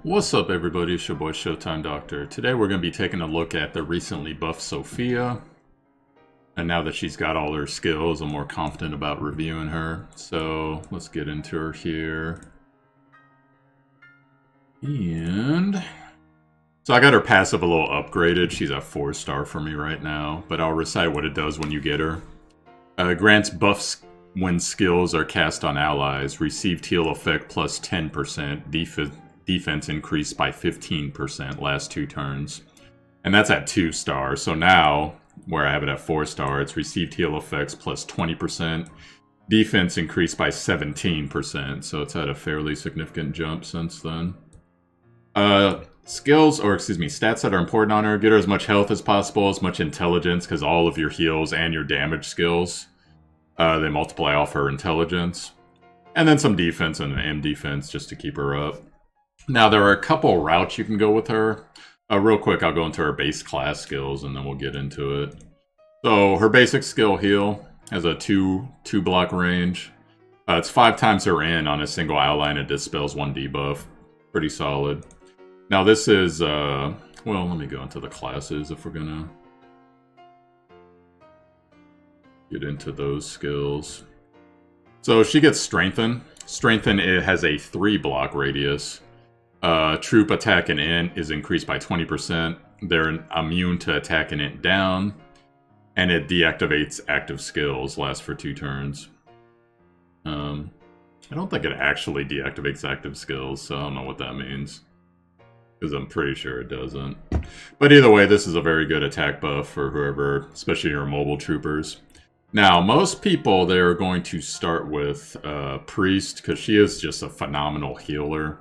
What's up, everybody? It's your boy Showtimedr. Today we're going to be taking a look at the recently buffed Sophia. And now that she's got all her skills, I'm more confident about reviewing her. So let's get into her here. And so I got her passive a little upgraded. She's at 4-star for me right now, but I'll recite what it does when you get her. Grants buffs when skills are cast on allies. Received heal effect plus 10%. Defense increased by 15% last 2 turns. And that's at 2-star. So now, where I have it at 4-star, it's received heal effects plus 20%. Defense increased by 17%. So it's had a fairly significant jump since then. Stats that are important on her. Get her as much health as possible, as much intelligence, because all of your heals and your damage skills, they multiply off her intelligence. And then some defense and M defense just to keep her up. Now, there are a couple routes you can go with her. Real quick, I'll go into her base class skills, and then we'll get into it. So, her basic skill heal has a 2 block range. It's 5 times her in on a single ally, and it dispels 1 debuff. Pretty solid. Now, this is, well, let me go into the classes if we're gonna get into those skills. So, she gets Strengthen. Strengthen, it has a 3 block radius. Troop attack and int is increased by 20%. They're immune to attack and int down. And it deactivates active skills, lasts for 2 turns. I don't think it actually deactivates active skills, so I don't know what that means. Because I'm pretty sure it doesn't. But either way, this is a very good attack buff for whoever, especially your mobile troopers. Now, most people, they're going to start with Priest, because she is just a phenomenal healer.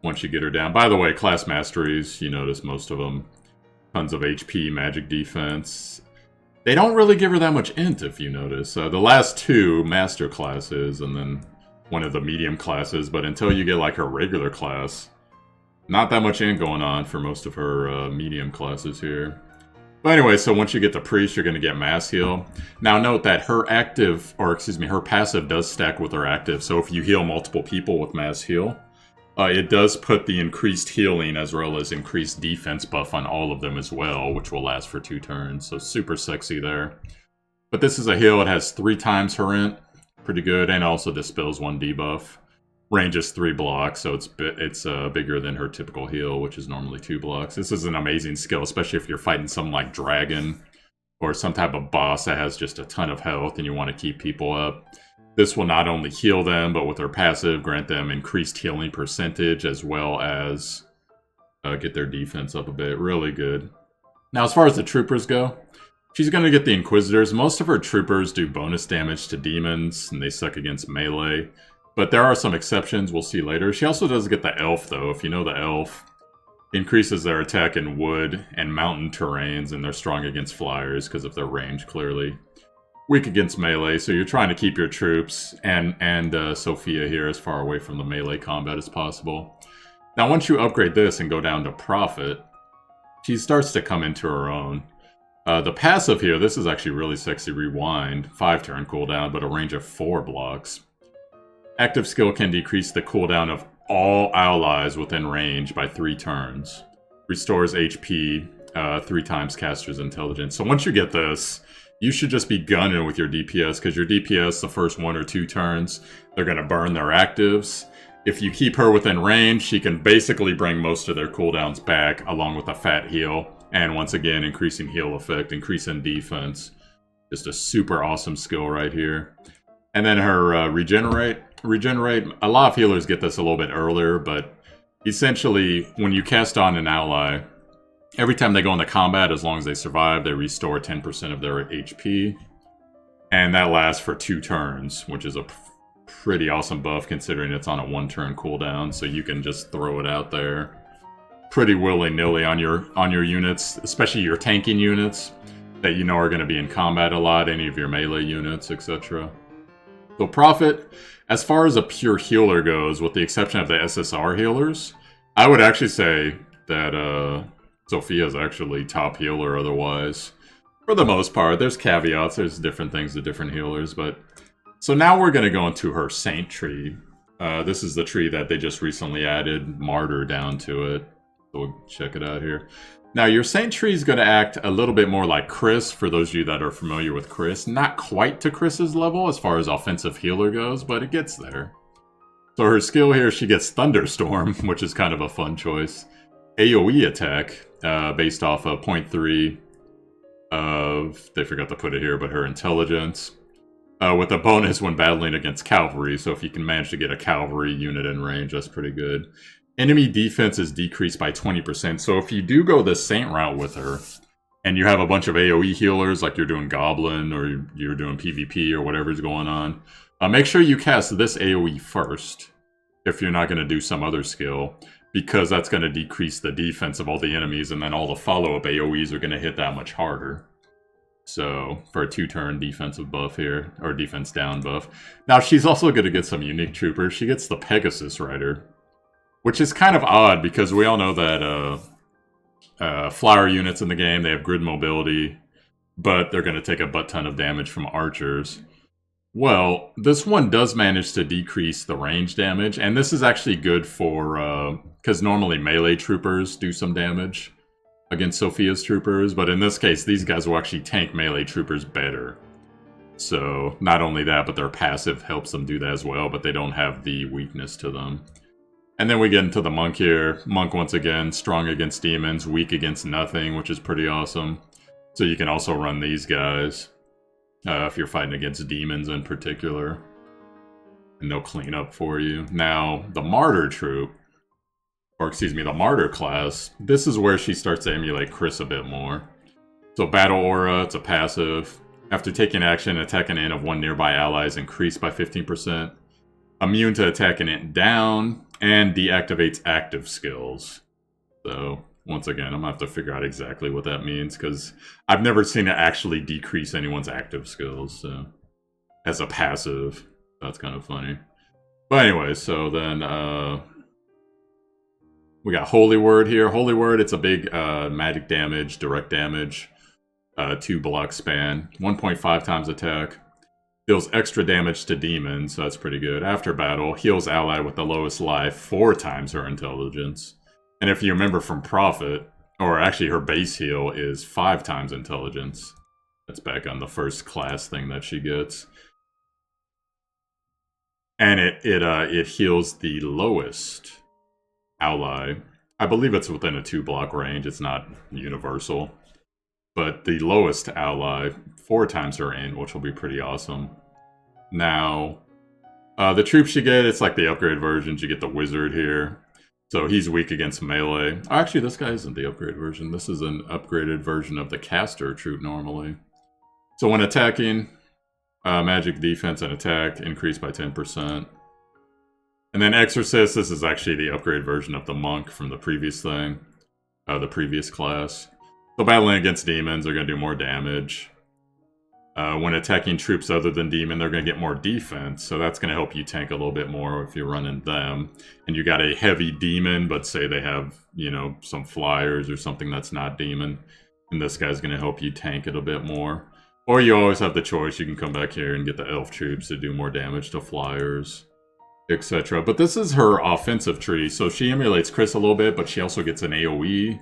Once you get her down. By the way, class masteries, you notice most of them. Tons of HP, magic defense. They don't really give her that much int, if you notice. The last 2 master classes, and then one of the medium classes, but until you get like her regular class, not that much int going on for most of her medium classes here. But anyway, so once you get the Priest, you're going to get mass heal. Now note that her her passive does stack with her active, so if you heal multiple people with mass heal, it does put the increased healing as well as increased defense buff on all of them as well, which will last for 2 turns, so super sexy there. But this is a heal, it has 3 times her int, pretty good, and also dispels 1 debuff. Range is 3 blocks, so it's bigger than her typical heal, which is normally 2 blocks. This is an amazing skill, especially if you're fighting something like Dragon, or some type of boss that has just a ton of health and you want to keep people up. This will not only heal them, but with her passive, grant them increased healing percentage, as well as get their defense up a bit. Really good. Now, as far as the troopers go, she's going to get the Inquisitors. Most of her troopers do bonus damage to demons, and they suck against melee. But there are some exceptions we'll see later. She also does get the Elf, though. If you know the Elf, increases their attack in wood and mountain terrains, and they're strong against flyers because of their range, clearly. Weak against melee, so you're trying to keep your troops and Sophia here as far away from the melee combat as possible. Now, once you upgrade this and go down to Prophet, she starts to come into her own. The passive here, this is actually really sexy. Rewind, 5-turn cooldown, but a range of 4 blocks. Active skill can decrease the cooldown of all allies within range by 3 turns. Restores HP 3 times caster's intelligence. So once you get this, you should just be gunning with your DPS, because your DPS, the first 1 or 2 turns, they're going to burn their actives. If you keep her within range, she can basically bring most of their cooldowns back, along with a fat heal. And once again, increasing heal effect, increasing defense. Just a super awesome skill right here. And then her Regenerate. Regenerate, a lot of healers get this a little bit earlier, but essentially, when you cast on an ally, every time they go into combat, as long as they survive, they restore 10% of their HP. And that lasts for 2 turns, which is a pretty awesome buff considering it's on a 1-turn cooldown, so you can just throw it out there pretty willy-nilly on your units, especially your tanking units that you know are going to be in combat a lot, any of your melee units, etc. So Prophet, as far as a pure healer goes, with the exception of the SSR healers, I would actually say that Sophia is actually top healer otherwise. For the most part, there's caveats, there's different things to different healers, but... So now we're going to go into her Saint tree. This is the tree that they just recently added Martyr down to it. So we'll check it out here. Now, your Saint tree is going to act a little bit more like Chris, for those of you that are familiar with Chris. Not quite to Chris's level as far as offensive healer goes, but it gets there. So her skill here, she gets Thunderstorm, which is kind of a fun choice. AoE attack, based off of 0.3 of, they forgot to put it here, but her intelligence. With a bonus when battling against cavalry, so if you can manage to get a cavalry unit in range, that's pretty good. Enemy defense is decreased by 20%, so if you do go the Saint route with her, and you have a bunch of AoE healers, like you're doing Goblin, or you're doing PvP, or whatever's going on, make sure you cast this AoE first, if you're not going to do some other skill, because that's going to decrease the defense of all the enemies, and then all the follow-up AoEs are going to hit that much harder. So, for a 2-turn defensive buff here, or defense down buff. Now, she's also going to get some unique troopers. She gets the Pegasus Rider, which is kind of odd, because we all know that flower units in the game, they have grid mobility, but they're going to take a butt-ton of damage from archers. Well, this one does manage to decrease the range damage, and this is actually good for, because normally melee troopers do some damage against Sophia's troopers, but in this case, these guys will actually tank melee troopers better. So, not only that, but their passive helps them do that as well, but they don't have the weakness to them. And then we get into the Monk here. Monk, once again, strong against demons, weak against nothing, which is pretty awesome. So you can also run these guys, if you're fighting against demons in particular. And they'll clean up for you. Now, the Martyr troop, or excuse me, the Martyr class, this is where she starts to emulate Chris a bit more. So Battle Aura, it's a passive. After taking action, attack an int of one nearby ally is increased by 15%. Immune to attack an int down, and deactivates active skills. So, once again, I'm going to have to figure out exactly what that means, because I've never seen it actually decrease anyone's active skills, so, as a passive. That's kind of funny. But anyway, so then, we got Holy Word here. Holy Word, it's a big magic damage, direct damage, 2-block span, 1.5 times attack. Deals extra damage to demons, so that's pretty good. After battle, heals ally with the lowest life 4 times her intelligence. And if you remember from Prophet, or actually her base heal is 5 times intelligence. That's back on the first class thing that she gets. And it heals the lowest ally. I believe it's within a 2-block range, it's not universal. But the lowest ally, 4 times her int, which will be pretty awesome. Now, the troops you get, it's like the upgrade versions. You get the wizard here. So he's weak against melee. Oh, actually, this guy isn't the upgrade version. This is an upgraded version of the caster troop normally. So when attacking, magic defense and attack increase by 10%. And then exorcist, this is actually the upgrade version of the monk from the previous thing. The previous class. So battling against demons, they're going to do more damage. When attacking troops other than demon, they're going to get more defense. So that's going to help you tank a little bit more if you're running them. And you got a heavy demon, but say they have, you know, some flyers or something that's not demon. And this guy's going to help you tank it a bit more. Or you always have the choice. You can come back here and get the elf troops to do more damage to flyers, etc. But this is her offensive tree. So she emulates Chris a little bit, but she also gets an AoE.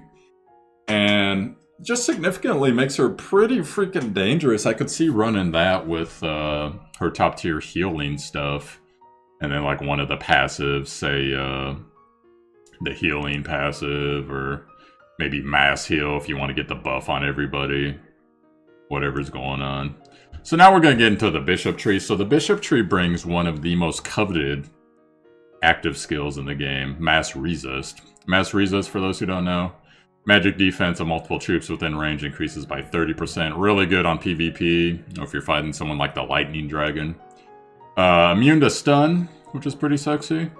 And just significantly makes her pretty freaking dangerous. I could see running that with her top tier healing stuff. And then like one of the passives, say the healing passive, or maybe mass heal if you want to get the buff on everybody. Whatever's going on. So now we're going to get into the bishop tree. So the bishop tree brings one of the most coveted active skills in the game, mass resist. Mass resist, for those who don't know, magic defense of multiple troops within range increases by 30%. Really good on PvP, or if you're fighting someone like the Lightning Dragon. Immune to stun, which is pretty sexy.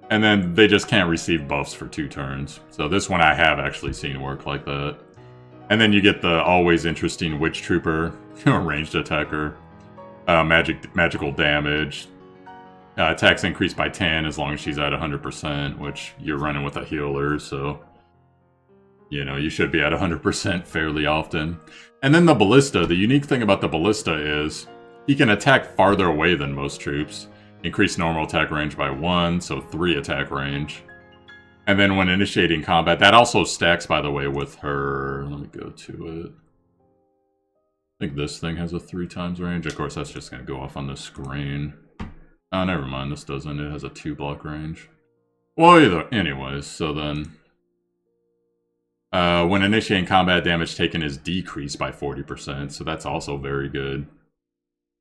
And then they just can't receive buffs for 2 turns. So this one I have actually seen work like that. And then you get the always interesting Witch Trooper, ranged attacker. Magical damage. Attacks increase by 10 as long as she's at 100%, which you're running with a healer, so you know, you should be at 100% fairly often. And then the Ballista. The unique thing about the Ballista is he can attack farther away than most troops. Increase normal attack range by 1, so 3 attack range. And then when initiating combat, that also stacks, by the way, with her... Let me go to it. I think this thing has a 3 times range. Of course, that's just going to go off on the screen. Oh, never mind. This doesn't. It has a 2 block range. Well, anyways, so then... when initiating combat, damage taken is decreased by 40%, so that's also very good.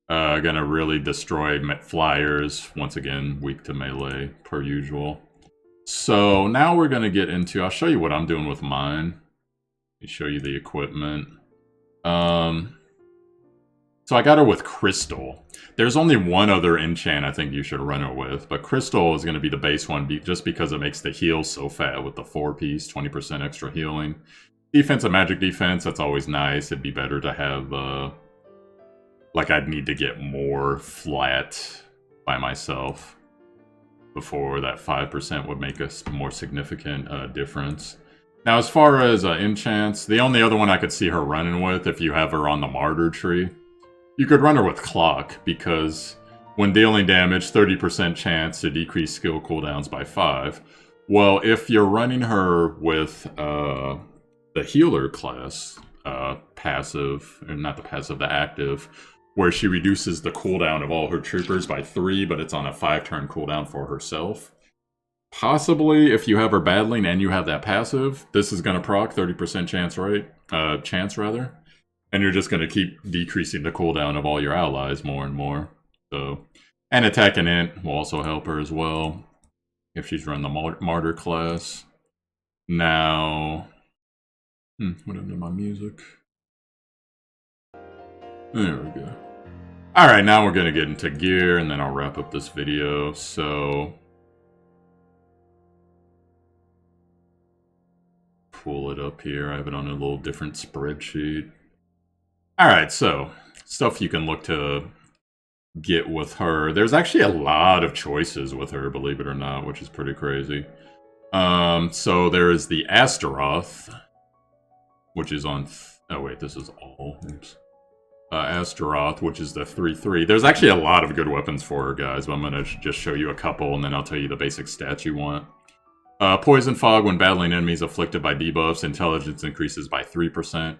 Gonna really destroy flyers. Once again, weak to melee, per usual. So now we're gonna get into... I'll show you what I'm doing with mine. Let me show you the equipment. So I got her with Crystal. There's only one other enchant I think you should run her with, but Crystal is going to be the base one just because it makes the heal so fat with the 4-piece, 20% extra healing. Defense and magic defense, that's always nice. It'd be better to have, like I'd need to get more flat by myself before that 5% would make a more significant difference. Now as far as enchants, the only other one I could see her running with, if you have her on the Martyr tree, you could run her with Clock, because when dealing damage, 30% chance to decrease skill cooldowns by 5. Well, if you're running her with the healer class, passive, or not the passive, the active, where she reduces the cooldown of all her troopers by 3, but it's on a 5-turn cooldown for herself. Possibly, if you have her battling and you have that passive, this is going to proc 30% chance, right? Chance, rather. And you're just going to keep decreasing the cooldown of all your allies more and more. So, and attacking int will also help her as well, if she's run the Martyr class. Now... what happened to my music? There we go. Alright, now we're going to get into gear, and then I'll wrap up this video. So... pull it up here. I have it on a little different spreadsheet. Alright, so, stuff you can look to get with her. There's actually a lot of choices with her, believe it or not, which is pretty crazy. So there is the Astaroth, which is on... oh wait, this is all... oops. Astaroth, which is the 3/3. There's actually a lot of good weapons for her, guys, but I'm going to just show you a couple, and then I'll tell you the basic stats you want. Poison Fog, when battling enemies afflicted by debuffs, intelligence increases by 3%.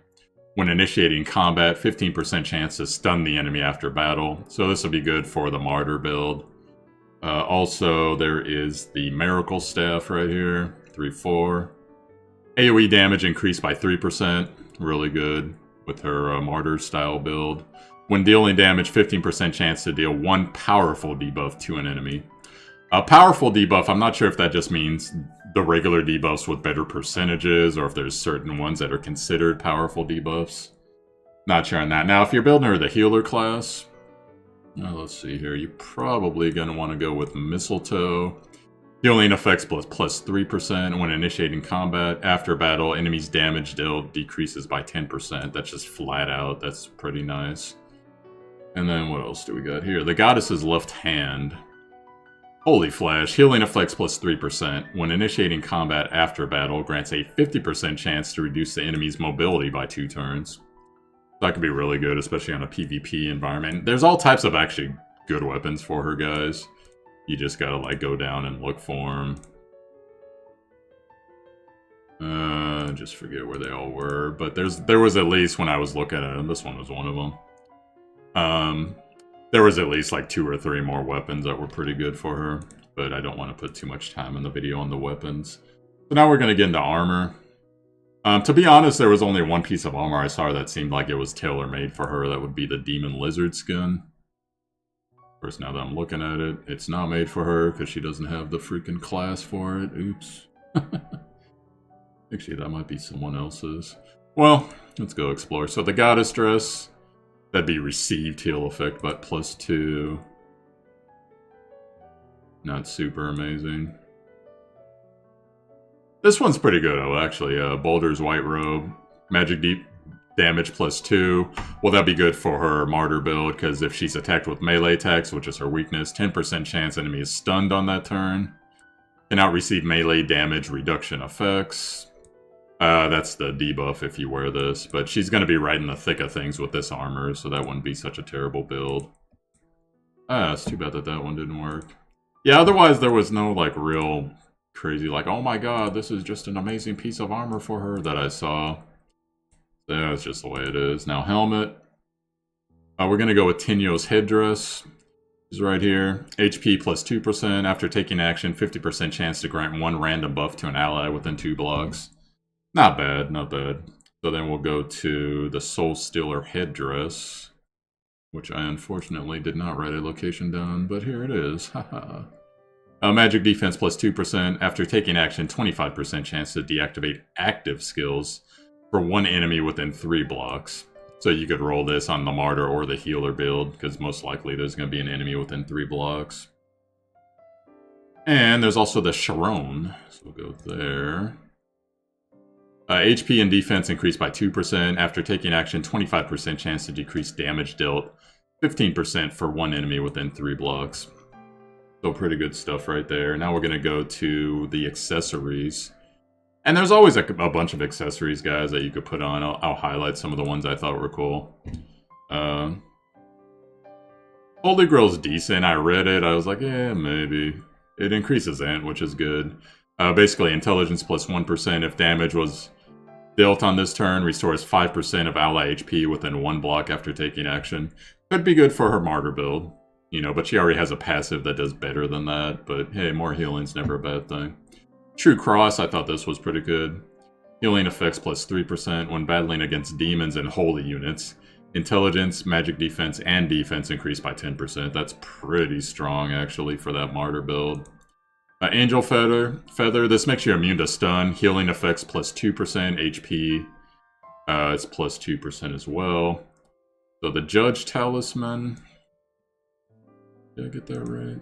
When initiating combat, 15% chance to stun the enemy after battle. So this will be good for the Martyr build. Also, there is the Miracle Staff right here, 3/4. AoE damage increased by 3%, really good with her Martyr style build. When dealing damage, 15% chance to deal 1 powerful debuff to an enemy. A powerful debuff, I'm not sure if that just means the regular debuffs with better percentages, or if there's certain ones that are considered powerful debuffs. Not sure on that. Now, if you're building her the healer class, let's see here, you're probably going to want to go with Mistletoe. Healing effects plus 3%. When initiating combat, after battle, enemies' damage dealt decreases by 10%. That's just flat out. That's pretty nice. And then what else do we got here? The Goddess's Left Hand. Holy Flash, healing effects plus 3%. When initiating combat after battle, grants a 50% chance to reduce the enemy's mobility by 2 turns. That could be really good, especially on a PvP environment. There's all types of actually good weapons for her, guys. You just gotta, like, go down and look for them. Just forget where they all were. But there was at least, when I was looking at them, this one was one of them. There was at least like 2 or 3 more weapons that were pretty good for her, but I don't want to put too much time in the video on the weapons. So now we're going to get into armor. To be honest, there was only one piece of armor I saw that seemed like it was tailor-made for her. That would be the Demon Lizard skin. Of course, now that I'm looking at it, it's not made for her because she doesn't have the freaking class for it. Oops. Actually, that might be someone else's. Well, let's go explore. So the Goddess dress... that'd be received heal effect, but plus 2. Not super amazing. This one's pretty good, though, actually. Boulder's White Robe. Magic Deep damage plus 2. Well, that'd be good for her Martyr build, because if she's attacked with melee attacks, which is her weakness, 10% chance enemy is stunned on that turn. Cannot receive melee damage reduction effects. That's the debuff if you wear this, but she's going to be right in the thick of things with this armor, so that wouldn't be such a terrible build. Ah, it's too bad that that one didn't work. Yeah, otherwise there was no, like, real crazy, like, oh my god, this is just an amazing piece of armor for her that I saw. Yeah, it's just the way it is. Now, helmet. We're going to go with Tinyo's headdress. Is right here. HP plus 2%. After taking action, 50% chance to grant one random buff to an ally within 2 blocks. Not bad, not bad. So then we'll go to the Soul Stealer headdress, which I unfortunately did not write a location down, but here it is. Haha. Magic defense plus 2%. After taking action, 25% chance to deactivate active skills for one enemy within 3 blocks. So you could roll this on the Martyr or the Healer build, because most likely there's going to be an enemy within 3 blocks. And there's also the Sharon, so we'll go there. HP and defense increased by 2%. After taking action, 25% chance to decrease damage dealt, 15% for one enemy within 3 blocks. So pretty good stuff right there. Now we're going to go to the accessories. And there's always a bunch of accessories, guys, that you could put on. I'll highlight some of the ones I thought were cool. Holy Grail's decent. I read it. I was like, yeah, maybe. It increases int, which is good. Basically, intelligence plus 1%. If damage was dealt on this turn, restores 5% of ally HP within 1 block after taking action. Could be good for her Martyr build. You know, but she already has a passive that does better than that. But hey, more healing's never a bad thing. True Cross, I thought this was pretty good. Healing effects plus 3% when battling against demons and holy units. Intelligence, magic defense, and defense increased by 10%. That's pretty strong, actually, for that Martyr build. Angel Feather, this makes you immune to stun. Healing effects plus 2%. HP, it's plus 2% as well. So the Judge Talisman. Did I get that right?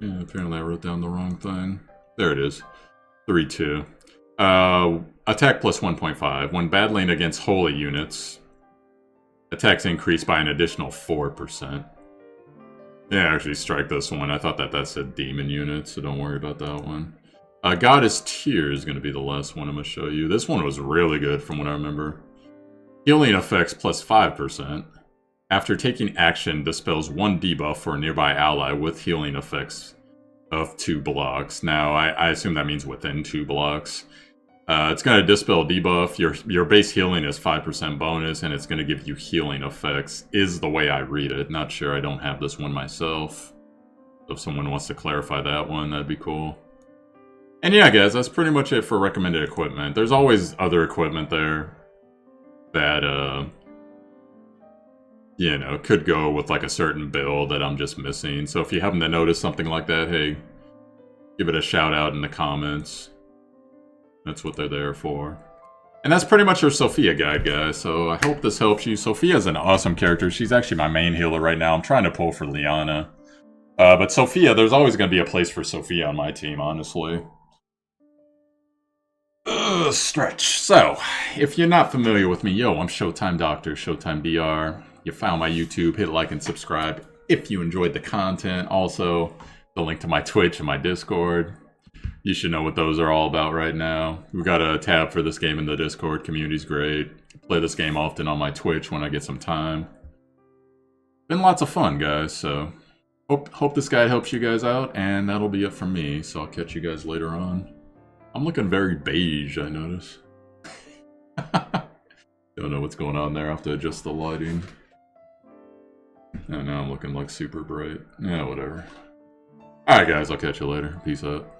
Yeah, apparently I wrote down the wrong thing. There it is. 3-2. Attack plus 1.5. When battling against holy units, attacks increase by an additional 4%. Yeah, actually strike this one. I thought that said demon unit, so don't worry about that one. Goddess Tear is going to be the last one I'm going to show you. This one was really good from what I remember. Healing effects plus 5%. After taking action, dispels 1 debuff for a nearby ally with healing effects of 2 blocks. Now, I assume that means within 2 blocks. It's going to dispel debuff. Your base healing is 5% bonus, and it's going to give you healing effects, is the way I read it. Not sure, I don't have this one myself. So if someone wants to clarify that one, that'd be cool. And yeah, guys, that's pretty much it for recommended equipment. There's always other equipment there that, you know, could go with like a certain build that I'm just missing. So if you happen to notice something like that, hey, give it a shout out in the comments. That's what they're there for. And that's pretty much your Sophia guide, guys. So I hope this helps you. Sophia's an awesome character. She's actually my main healer right now. I'm trying to pull for Liana. But Sophia, there's always going to be a place for Sophia on my team, honestly. Stretch. So, if you're not familiar with me, yo, I'm Showtime Doctor, Showtimedr. You found my YouTube, hit like and subscribe if you enjoyed the content. Also, the link to my Twitch and my Discord. You should know what those are all about right now. We've got a tab for this game in the Discord. Community's great. Play this game often on my Twitch when I get some time. Been lots of fun, guys, so hope this guide helps you guys out, and that'll be it from me. So I'll catch you guys later on. I'm looking very beige, I notice. Don't know what's going on there. I'll have to adjust the lighting. And now I'm looking like super bright. Yeah, whatever. Alright guys, I'll catch you later. Peace out.